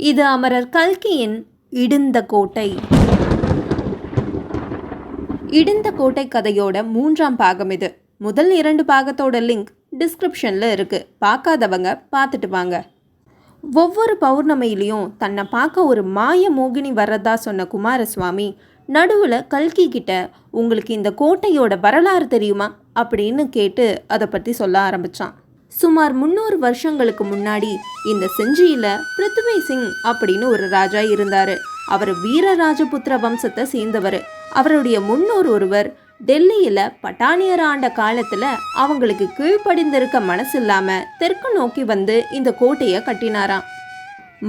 இது அமரர் கல்கியின் இடிந்த கோட்டை. இடிந்த கோட்டை கதையோட 3ஆம் பாகம் இது. முதல் 2 பாகத்தோட லிங்க் டிஸ்கிரிப்ஷனில் இருக்குது. பார்க்காதவங்க பார்த்துட்டு வாங்க. ஒவ்வொரு பௌர்ணமியிலையும் தன்னை பார்க்க ஒரு மாய மோகினி வர்றதா சொன்ன குமாரசுவாமி நடுவில் கல்கி கிட்ட உங்களுக்கு இந்த கோட்டையோட வரலாறு தெரியுமா அப்படின்னு கேட்டு அதை பற்றி சொல்ல ஆரம்பித்தான். சுமார் 300 வருஷங்களுக்கு முன்னாடி இந்த செஞ்சியில் பிருத்வி சிங் அப்படின்னு ஒரு ராஜா இருந்தார். அவர் வீரராஜபுத்திர வம்சத்தை சேர்ந்தவர். அவருடைய முன்னோர் ஒருவர் டெல்லியில் பட்டானியர் ஆண்ட காலத்தில் அவங்களுக்கு கீழ்ப்படிந்திருக்க மனசு இல்லாமல் தெற்கு நோக்கி வந்து இந்த கோட்டையை கட்டினாராம்.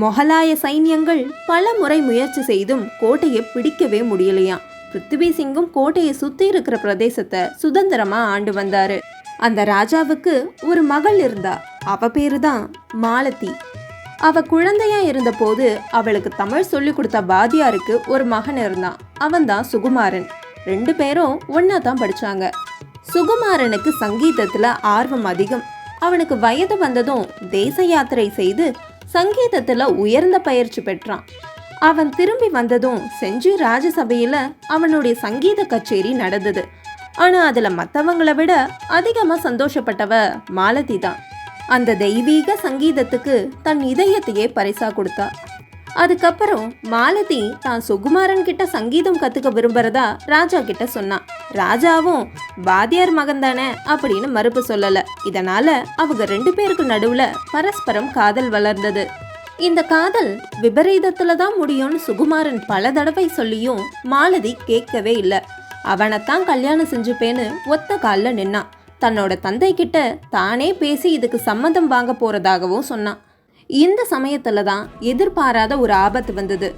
மொகலாய சைன்யங்கள் பல முறை முயற்சி செய்தும் கோட்டையை பிடிக்கவே முடியலையாம். பிருத்வி சிங்கும் கோட்டையை சுற்றி இருக்கிற பிரதேசத்தை சுதந்திரமாக ஆண்டு வந்தார். அந்த ராஜாவுக்கு ஒரு மகள் இருந்தா. அவ பேரு தான் மாலதி. அவ குழந்தையா இருந்தபோது அவளுக்கு தமிழ் சொல்லி கொடுத்த வாத்தியாருக்கு ஒரு மகன் இருந்தான். அவன் தான் சுகுமாரன். 2 பேரும் ஒன்னா தான் படிச்சாங்க. சுகுமாரனுக்கு சங்கீதத்துல ஆர்வம் அதிகம். அவனுக்கு வயது வந்ததும் தேச யாத்திரை செய்து சங்கீதத்துல உயர்ந்த பயிற்சி பெற்றான். அவன் திரும்பி வந்ததும் செஞ்சி ராஜசபையில அவனுடைய சங்கீத கச்சேரி நடந்தது. ஆனால் அதில் மற்றவங்களை விட அதிகமாக சந்தோஷப்பட்டவ மாலதி தான். அந்த தெய்வீக சங்கீதத்துக்கு தன் இதயத்தையே பரிசா கொடுத்தா. அதுக்கப்புறம் மாலதி தான் சுகுமாரன் கிட்ட சங்கீதம் கற்றுக்க விரும்புகிறதா ராஜா கிட்ட சொன்னான். ராஜாவும் வாத்தியார் மகன் தானே அப்படின்னு மறுப்பு சொல்லலை. இதனால் அவங்க 2 பேருக்கு நடுவில் பரஸ்பரம் காதல் வளர்ந்தது. இந்த காதல் விபரீதத்தில் தான் முடியும்னு சுகுமாரன் பல தடவை சொல்லியும் மாலதி கேட்கவே இல்லை. அவனைத்தான் கல்யாணம் செஞ்சுப்பேன்னு ஒத்த காலில் நின்னான். தன்னோட தந்தை கிட்ட தானே பேசி இதுக்கு சம்மதம் வாங்க போறதாகவும் சொன்னான். இந்த சமயத்துல தான் எதிர்பாராத ஒரு ஆபத்து வந்தது.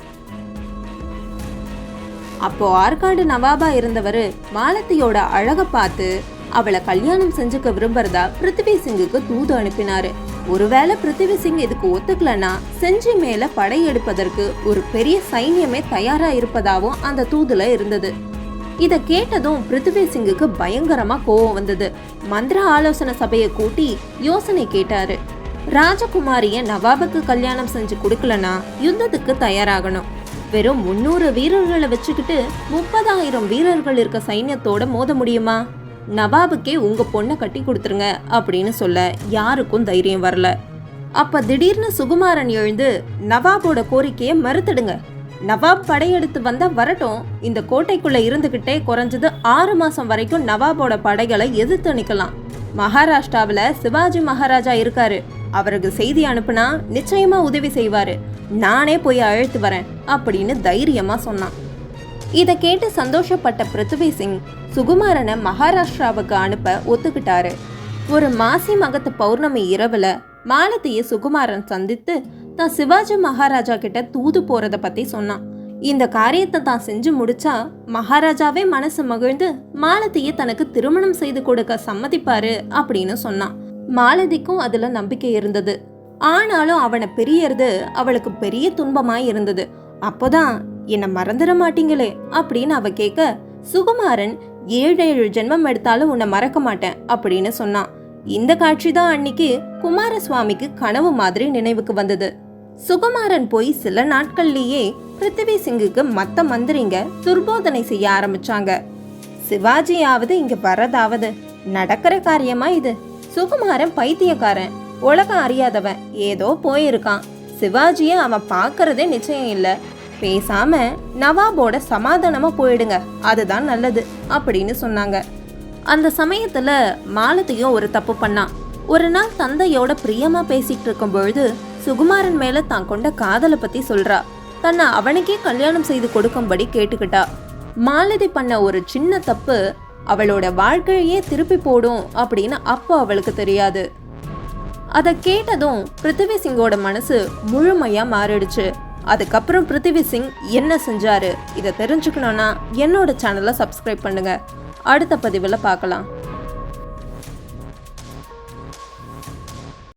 அப்போ ஆற்காடு நவாபா இருந்தவர் மாலத்தியோட அழகை பார்த்து அவளை கல்யாணம் செஞ்சுக்க விரும்புறதா பிருத்வி சிங்குக்கு தூது அனுப்பினாரு. ஒருவேளை பிருத்வி சிங் இதுக்கு ஒத்துக்கலன்னா செஞ்சி மேல படையெடுப்பதற்கு ஒரு பெரிய சைன்யமே தயாரா இருப்பதாகவும் அந்த தூதுல இருந்தது. இதை கேட்டதும் பிருத்வி சிங்குக்கு பயங்கரமா கோவம் வந்தது. மந்திர ஆலோசனை சபையை கூட்டி யோசனை கேட்டாரு. ராஜகுமாரிய நவாபுக்கு கல்யாணம் செஞ்சு கொடுக்கலனா யுத்தத்துக்கு தயாராகணும். வெறும் 300 வீரர்களை வச்சுக்கிட்டு 30,000 வீரர்கள் இருக்க சைன்யத்தோட மோத முடியுமா? நவாபுக்கே உங்க பொண்ணை கட்டி கொடுத்துருங்க அப்படின்னு சொல்ல யாருக்கும் தைரியம் வரல. அப்ப திடீர்னு சுகுமாரன் எழுந்து நவாபோட கோரிக்கையை மறுத்துடுங்க. நவாப் படையெடுத்து வந்தா வரட்டும். இந்த கோட்டைக்குள்ள இருந்துகிட்டே குறைஞ்சது 6 மாசம் வரைக்கும் நவாபோட படைகளை எதிர்த்து நிக்கலாம். மகாராஷ்டிராவில் சிவாஜி மகாராஜா இருக்காரு. அவருக்கு செய்தி அனுப்புனா நிச்சயமா உதவி செய்வாரு. நானே போய் அழைத்து வரேன் அப்படின்னு தைரியமா சொன்னான். இதை கேட்டு சந்தோஷப்பட்ட பிருத்வி சிங் சுகுமாரனை மகாராஷ்டிராவுக்கு அனுப்ப ஒத்துக்கிட்டாரு. ஒரு மாசி மகத்து பௌர்ணமி இரவுல மாலதியை சுகுமாரன் சந்தித்து தான் சிவாஜி மகாராஜா கிட்ட தூது போறத பத்தி சொன்னான். இந்த காரியத்தை தான் செஞ்சு முடிச்சா மகாராஜாவே மனசு மகிழ்ந்து மாலதியை தனக்கு திருமணம் செய்து கொடுக்க சம்மதிப்பாரு அப்படின்னு சொன்னான். மாலதிக்கும் அதுல நம்பிக்கை இருந்தது. ஆனாலும் அவனை பிரியறது அவளுக்கு பெரிய துன்பமாய் இருந்தது. அப்போதான் என்னை மறந்துட மாட்டீங்களே அப்படின்னு அவ கேட்க சுகுமாரன் 7 ஜென்மம் எடுத்தாலும் உன்னை மறக்க மாட்டேன் அப்படின்னு சொன்னான். இந்த காட்சி தான் அன்னைக்கு குமாரசுவாமிக்கு கனவு மாதிரி நினைவுக்கு வந்தது. சுகுமாரன் போய் சில நாட்கள்லயே பிருத்வி சிங்குக்கு மத்த மந்திரிங்க துர்போதனை செய்ய ஆரம்பிச்சாங்க. சிவாஜியாவது இங்க வரதாவது நடக்கிற காரியமா இது? சுகுமாரன் பைத்தியக்காரன், உலகம் அறியாதவன், ஏதோ போயிருக்கான். சிவாஜிய அவன் பார்க்கறதே நிச்சயம் இல்ல. பேசாம நவாபோட சமாதானமா போயிடுங்க, அதுதான் நல்லது அப்படின்னு சொன்னாங்க. அந்த சமயத்துல மாலதியும் ஒரு தப்பு பண்ணான். ஒரு நாள் தந்தையோட பிரியமா பேசிட்டு இருக்கும் பொழுது சுகுமாரன் மேல தான் கொண்ட காதலை பத்தி சொல்றா. தன்னை அவனுக்கே கல்யாணம் செய்து கொடுக்கும்படி கேட்டுக்கிட்டா. மாலதி பண்ண ஒரு சின்ன தப்பு அவளோட வாழ்க்கையே திருப்பி போடும் அப்படின்னு அப்போ அவளுக்கு தெரியாது. அதை கேட்டதும் பிருத்வி சிங்கோட மனசு முழுமையா மாறிடுச்சு. அதுக்கப்புறம் பிருத்வி சிங் என்ன செஞ்சாரு இதை தெரிஞ்சுக்கணும்னா என்னோட சேனலை சப்ஸ்கிரைப் பண்ணுங்க. அடுத்த பதிவில் பார்க்கலாம்.